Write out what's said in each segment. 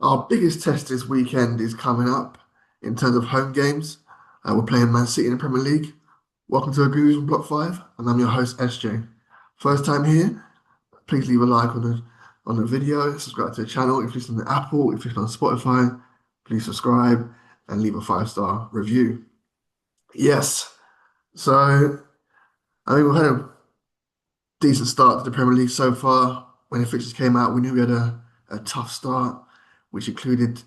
Our biggest test this weekend is coming up in terms of home games. We're playing Man City in the Premier League. Welcome to AGVB from Block 5, and I'm your host, SJ. First time here, please leave a like on the video, subscribe to the channel. If you're listening to Apple, if you're listening on Spotify, please subscribe and leave a 5-star review. Yes, so we've had a decent start to the Premier League so far. When the fixtures came out, we knew we had a tough start, which included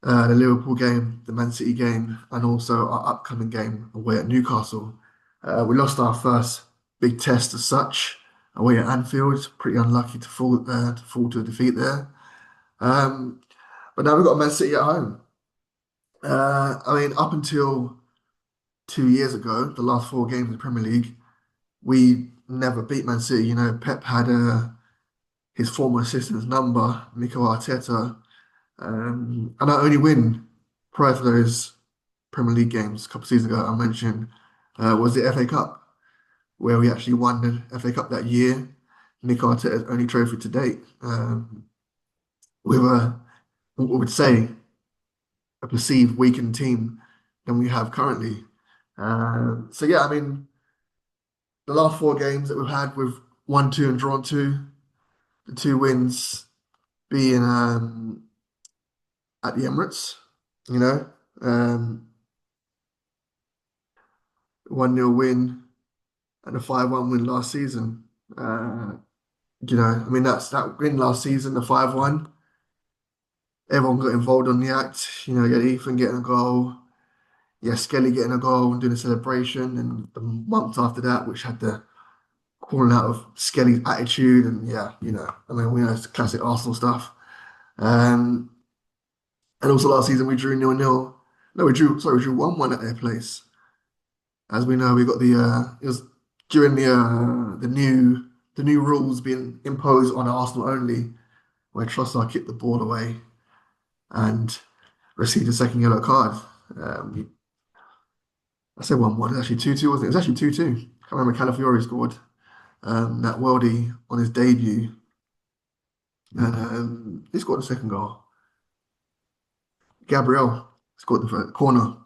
the Liverpool game, the Man City game, and also our upcoming game away at Newcastle. We lost our first big test as such away at Anfield. Pretty unlucky to fall to a defeat there. Um, but now we've got Man City at home. Up until 2 years ago, the last four games in the Premier League, we never beat Man City. You know, Pep had his former assistant's number, Mikel Arteta. And our only win prior to those Premier League games a couple of seasons ago, I mentioned, was the FA Cup, where we actually won the FA Cup that year. Nick Arteta's only trophy to date, with what we would say, a perceived weakened team than we have currently. So yeah, the last four games that we've had, we've won two and drawn two. The two wins being at the Emirates, you know. Um, 1-0 win and a 5-1 win last season. That's that win last season, the 5-1. Everyone got involved on the act. You know, you had Ethan getting a goal, yeah, Skelly getting a goal and doing a celebration, and the month after that, which had the calling out of Skelly's attitude, and yeah, we know it's classic Arsenal stuff. Um, and also last season we drew 0-0. No, we drew 1-1 at their place. As we know, we got it was during the new rules being imposed on Arsenal only, where Trossard kicked the ball away and received a second yellow card. Um, I said 1-1, it's actually 2-2, wasn't it? It was actually 2-2. I can't remember Calafiori scored that worldie on his debut. And he scored the second goal. Gabriel scored the first corner.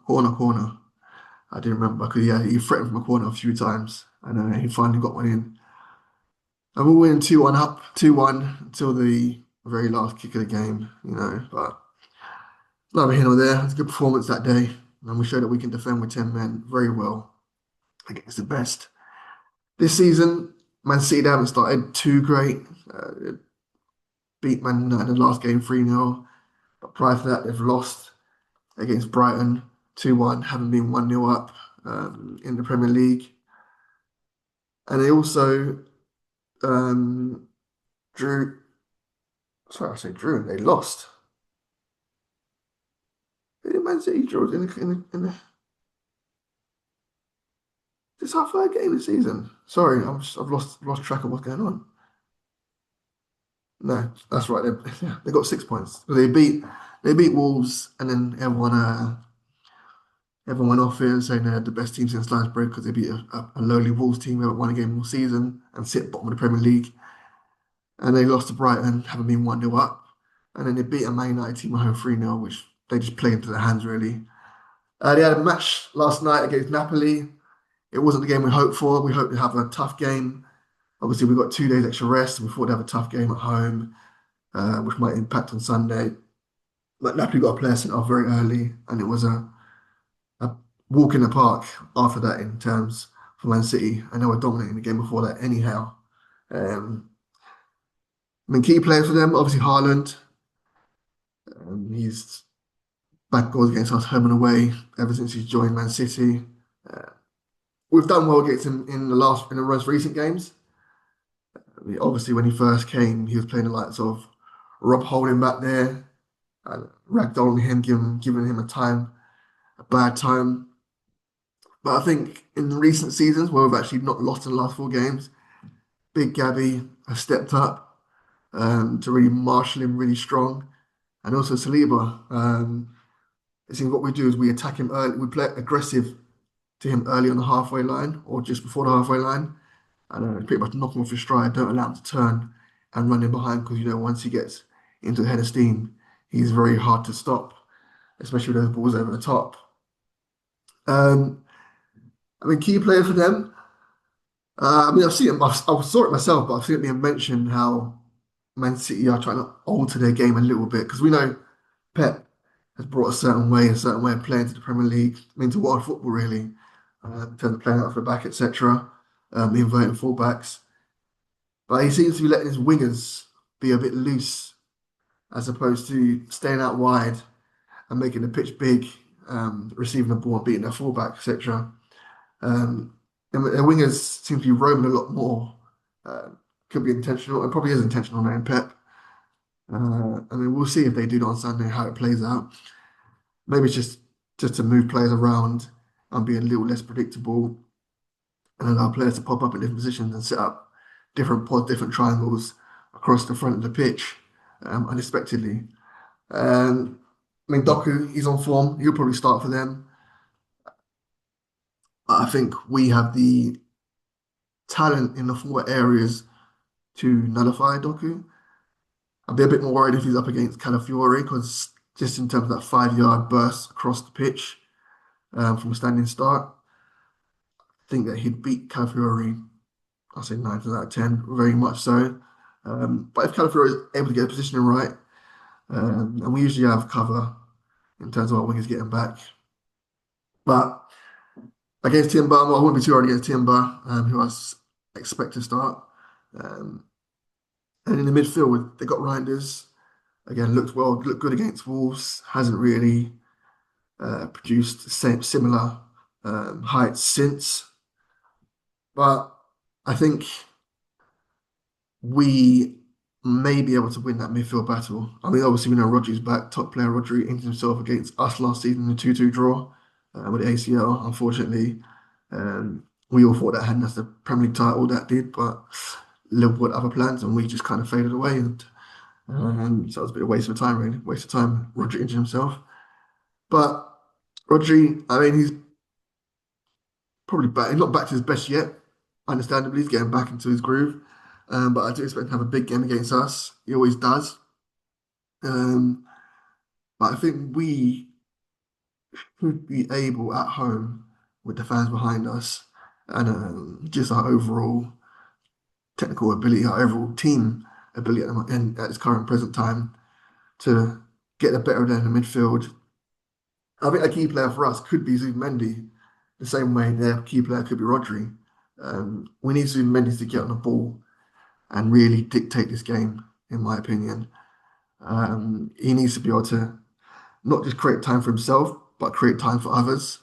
I do remember because yeah, he threatened from a corner a few times, and he finally got one in. And we're winning 2-1 up, 2-1 until the very last kick of the game, But neither here nor there. It's a good performance that day. And we showed that we can defend with 10 men very well against the best. This season, Man City they haven't started too great. Beat Man United in the last game 3-0. But prior to that, they've lost against Brighton 2-1, having been 1-0 up in the Premier League. And they also um, drew. Sorry, I say drew. They lost. Who did Man City draw in the this is our third game of the season. Sorry, I've lost track of what's going on. No, that's right. They got 6 points. They beat Wolves, and then everyone went off here saying they're the best team since sliced bread because they beat a lowly Wolves team who haven't won a game all season and sit bottom of the Premier League. And they lost to Brighton, having been 1-0 up. And then they beat a Man United team at home 3-0, which they just played into their hands really. They had a match last night against Napoli. It wasn't the game we hoped for. We hoped to have a tough game. Obviously, we got 2 days extra rest. We thought they'd have a tough game at home, which might impact on Sunday. But Napoli got a player sent off very early, and it was a walk in the park after that in terms for Man City, and they were dominating the game before that anyhow. Um, key players for them, obviously Haaland. He's back goals against us home and away ever since he's joined Man City. Uh, we've done well against him in the most recent games. Obviously, when he first came, he was playing the likes of Rob Holding back there, ragdolling him, giving him a bad time. But I think in recent seasons where we've actually not lost in the last four games, Big Gabby has stepped up to really marshal him really strong, and also Saliba. It seems what we do is we attack him early, we play aggressive to him early on the halfway line or just before the halfway line, and pretty much knock him off his stride. Don't allow him to turn and run in behind because once he gets into the head of steam, he's very hard to stop, especially with those balls over the top. Um, I mean, key player for them. I mean, I've seen it. I saw it myself, but I've seen it being mentioned how Man City are trying to alter their game a little bit because we know Pep has brought a certain way of playing to the Premier League, I mean to world football really, in terms of playing out for the back, etc. Inverting fullbacks, but he seems to be letting his wingers be a bit loose as opposed to staying out wide and making the pitch big, receiving the ball and beating their fullback, etc. Um, and their wingers seem to be roaming a lot more. Uh, could be intentional, and probably is intentional now in Pep. I mean, we'll see if they do that on Sunday, how it plays out. Maybe it's just to move players around and be a little less predictable and allow players to pop up in different positions and set up different pods, different triangles across the front of the pitch unexpectedly. I mean, Doku, he's on form. He'll probably start for them. I think we have the talent in the forward areas to nullify Doku. I'd be a bit more worried if he's up against Calafiori because just in terms of that 5 yard burst across the pitch from a standing start, I think that he'd beat Calafiori, I'll say 9 out of 10, very much so. But if Calafiori is able to get the positioning right, and we usually have cover in terms of our wingers getting back. But against Timber, well, I wouldn't be too worried against Timber, who I expect to start. Um, and in the midfield, they got Reinders. Again, looked good against Wolves. Hasn't really produced similar heights since. But I think we may be able to win that midfield battle. I mean, obviously, we know Rodri's back. Top player Rodri injured himself against us last season in the 2-2 draw with the ACL, unfortunately. We all thought that had us the Premier League title, that did, but Liverpool had other plans and we just kind of faded away. And so it was a bit of a waste of time, really. Waste of time. Rodri injured himself. But Rodri, I mean, he's probably back. He's not back to his best yet. Understandably, he's getting back into his groove. But I do expect to have a big game against us. He always does. Um, but I think we should be able at home with the fans behind us and just our overall technical ability, our overall team ability at this current present time to get the better of them in the midfield. I think a key player for us could be Zubimendi, the same way their key player could be Rodri. We need Zubimendi to get on the ball and really dictate this game, in my opinion. He needs to be able to not just create time for himself, but create time for others.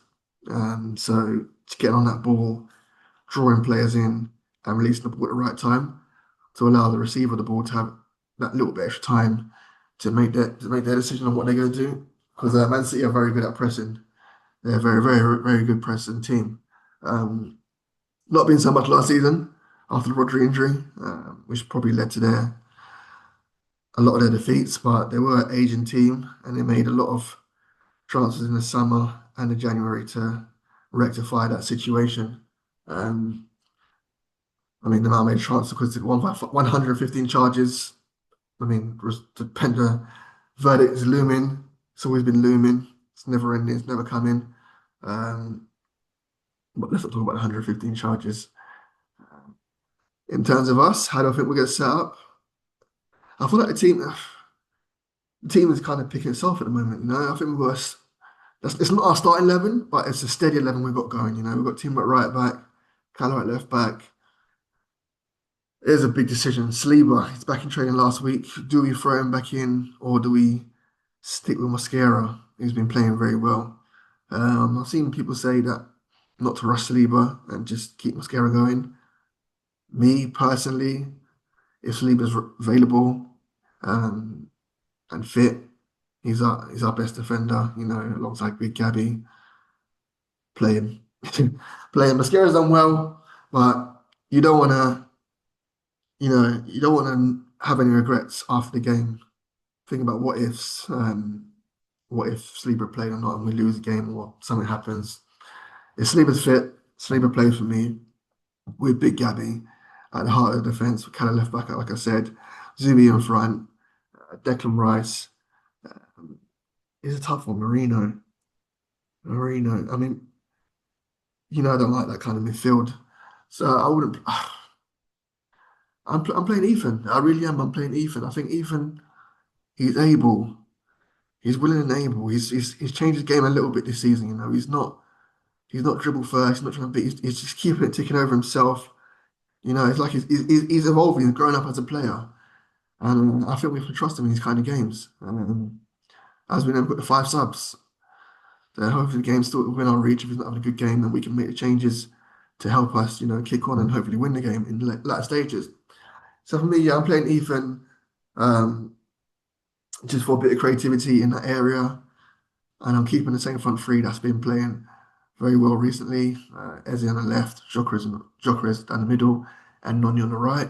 So to get on that ball, drawing players in and releasing the ball at the right time to allow the receiver of the ball to have that little bit extra time to make their decision on what they're going to do. Because Man City are very good at pressing. They're a very, very, very good pressing team. Not been so much last season after the Rodri injury, which probably led to a lot of their defeats, but they were an Asian team and they made a lot of transfers in the summer and in January to rectify that situation. I mean, the man made a transfer because it won 115 charges. I mean, the Penta verdict is looming. It's always been looming. It's never ending. It's never coming. Um, but let's not talk about 115 charges. In terms of us, how do I think we're going to set up? I feel like the team is kind of picking itself at the moment. You know, I think it's not our starting 11, but it's a steady 11 we've got going. You know, we've got team at right back, Callum at left back. It is a big decision. Saliba, he's back in training last week. Do we throw him back in or do we stick with Mosquera, who's been playing very well? I've seen people say that not to rush Saliba and just keep Mosquera going. Me personally, if Saliba's available um, and fit, he's our best defender, you know, alongside Big Gabby. Playing playing Mosquera's done well, but you don't want to, you don't want to have any regrets after the game. Think about what ifs. What if Sleeper played or not and we lose the game or something happens? If Sleeper's fit, Sleeper plays for me with Big Gabby at the heart of the defence, with kind of left back, like I said, Zubi in front, Declan Rice, It's a tough one, Marino. Marino. I mean, I don't like that kind of midfield. So I wouldn't. I'm playing Ethan. I really am. I'm playing Ethan. I think Ethan, he's able. He's willing and able. He's changed his game a little bit this season. He's not dribble first. He's not trying to beat. He's just keeping it ticking over himself. It's like he's evolving. He's growing up as a player. And I think we can trust him in these kind of games. As we know, we've got the five subs. So hopefully the game's still within our reach. If he's not having a good game, then we can make the changes to help us, kick on and hopefully win the game in the latter stages. So for me, yeah, I'm playing Ethan um, just for a bit of creativity in that area. And I'm keeping the same front three that's been playing very well recently. Eze on the left, Jokeres down the middle, and Noni on the right.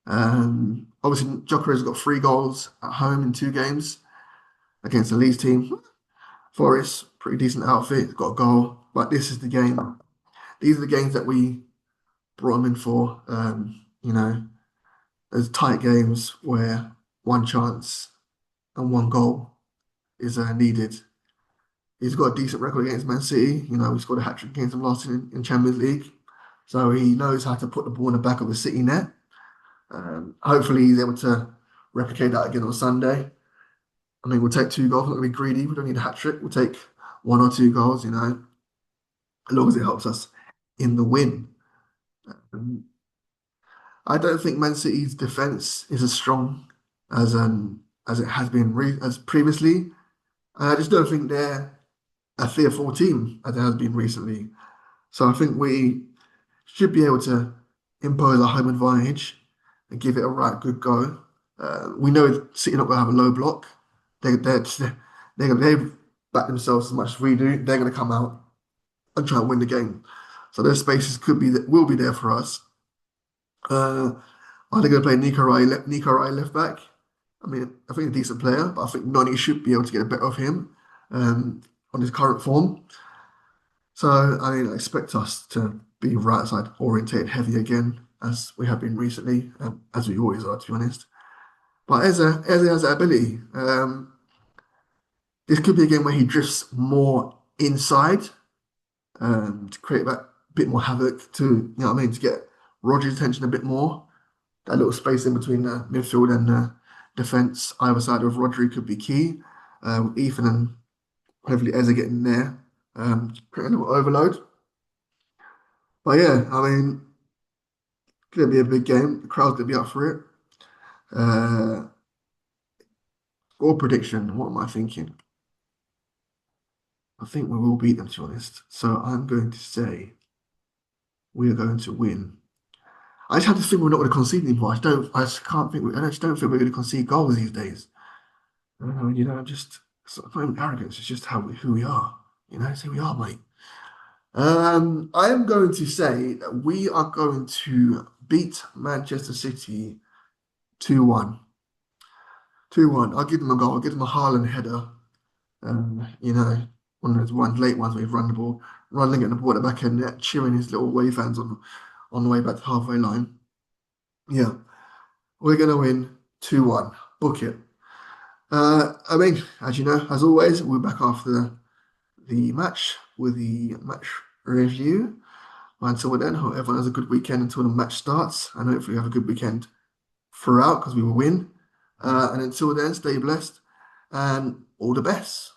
Obviously, Jokeres got 3 goals at home in 2 games against the Leeds team. Forest, pretty decent outfit, got a goal. But this is the game. These are the games that we brought him in for. There's tight games where one chance and 1 goal is needed. He's got a decent record against Man City. He scored a hat-trick against them last in Champions League. So he knows how to put the ball in the back of the City net. Hopefully he's able to replicate that again on Sunday. I mean, we'll take 2 goals. We're not going to be greedy. We don't need a hat-trick. We'll take 1 or 2 goals, as long as it helps us in the win. I don't think Man City's defense is as strong as it has been as previously. And I just don't think they're a fearful team as it has been recently. So I think we should be able to impose our home advantage and give it a right good go. We know City not going to have a low block. They back themselves as much as we do. They're going to come out and try and win the game. So those spaces will be there for us. Are they going to play Nico Rai left back? I mean, I think he's a decent player, but I think Nani should be able to get a better of him on his current form. So, I mean, I expect us to be right side orientated heavy again, as we have been recently, as we always are, to be honest. But Eze has that ability. This could be a game where he drifts more inside to create that bit more havoc, to get Rodri's attention a bit more. That little space in between the midfield and the defence, either side of Rodri, could be key. Ethan and hopefully Eze getting there, creating a little overload. But yeah, I mean, it's going to be a big game. The crowd's going to be up for it. Score prediction, what am I thinking? I think we will beat them, to be honest. So I'm going to say we are going to win. I just have to think we're not going to concede anymore. I just can't think, I just don't think we're going to concede goals these days. I don't know, just, it's not even arrogance, it's just who we are. It's who we are, mate. I am going to say that we are going to beat Manchester City 2-1. 2-1. I'll give them a goal. I'll give them a Haaland header. One of those late ones where he's run the ball, running at the ball at the back end net, cheering his little away fans on the way back to halfway line. Yeah, we're going to win 2-1. Book it. I mean, as you know, as always, we're back after the match with the match review. Until then, hope everyone has a good weekend until the match starts, and hopefully have a good weekend throughout because we will win. And until then, stay blessed and all the best.